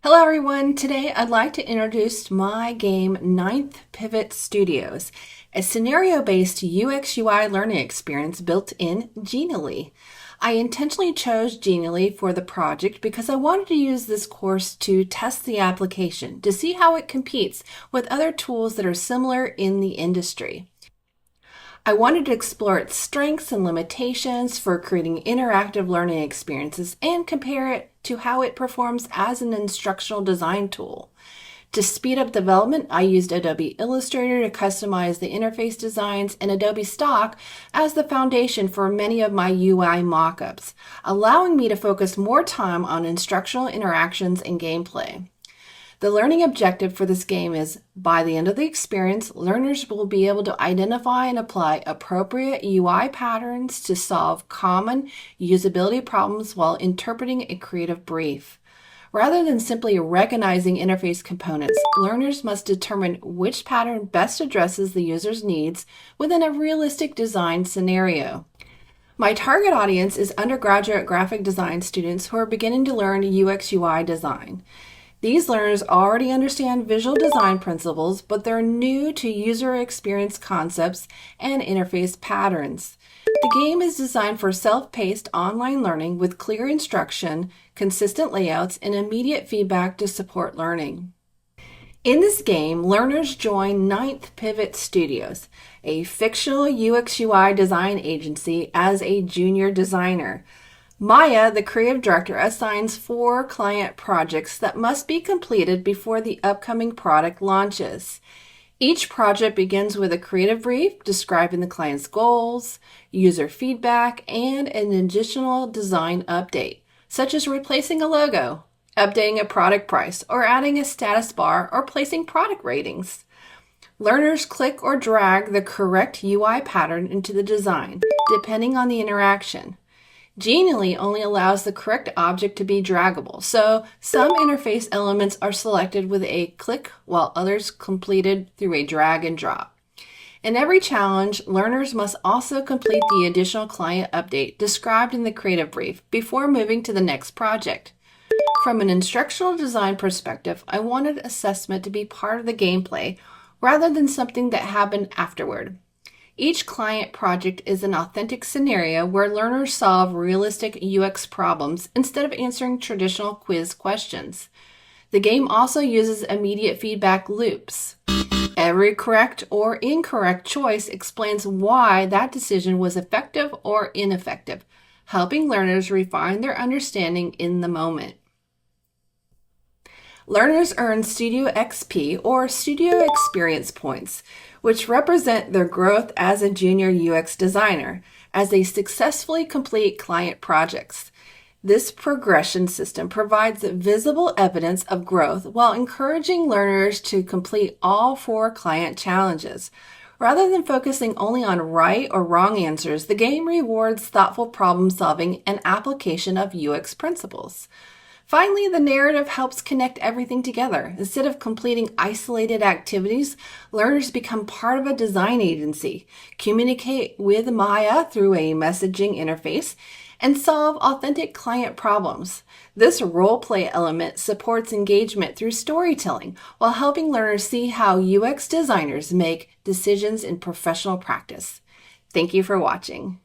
Hello everyone, today I'd like to introduce my game Ninth Pivot Studios, a scenario-based UX UI learning experience built in Genially. I intentionally chose Genially for the project because I wanted to use this course to test the application to see how it competes with other tools that are similar in the industry. I wanted to explore its strengths and limitations for creating interactive learning experiences and compare it to how it performs as an instructional design tool. To speed up development, I used Adobe Illustrator to customize the interface designs and Adobe Stock as the foundation for many of my UI mockups, allowing me to focus more time on instructional interactions and gameplay. The learning objective for this game is, by the end of the experience, learners will be able to identify and apply appropriate UI patterns to solve common usability problems while interpreting a creative brief. Rather than simply recognizing interface components, learners must determine which pattern best addresses the user's needs within a realistic design scenario. My target audience is undergraduate graphic design students who are beginning to learn UX/UI design. These learners already understand visual design principles, but they're new to user experience concepts and interface patterns. The game is designed for self-paced online learning with clear instruction, consistent layouts, and immediate feedback to support learning. In this game, learners join Ninth Pivot Studios, a fictional UX/UI design agency, as a junior designer. Maya, the creative director, assigns 4 client projects that must be completed before the upcoming product launches. Each project begins with a creative brief describing the client's goals, user feedback, and an additional design update, such as replacing a logo, updating a product price, or adding a status bar or placing product ratings. Learners click or drag the correct UI pattern into the design, depending on the interaction. Genially only allows the correct object to be draggable, so some interface elements are selected with a click while others completed through a drag and drop. In every challenge, learners must also complete the additional client update described in the creative brief before moving to the next project. From an instructional design perspective, I wanted assessment to be part of the gameplay rather than something that happened afterward. Each client project is an authentic scenario where learners solve realistic UX problems instead of answering traditional quiz questions. The game also uses immediate feedback loops. Every correct or incorrect choice explains why that decision was effective or ineffective, helping learners refine their understanding in the moment. Learners earn Studio XP or Studio Experience Points, which represent their growth as a junior UX designer as they successfully complete client projects. This progression system provides visible evidence of growth while encouraging learners to complete all 4 client challenges. Rather than focusing only on right or wrong answers, the game rewards thoughtful problem solving and application of UX principles. Finally, the narrative helps connect everything together. Instead of completing isolated activities, learners become part of a design agency, communicate with Maya through a messaging interface, and solve authentic client problems. This role-play element supports engagement through storytelling while helping learners see how UX designers make decisions in professional practice. Thank you for watching.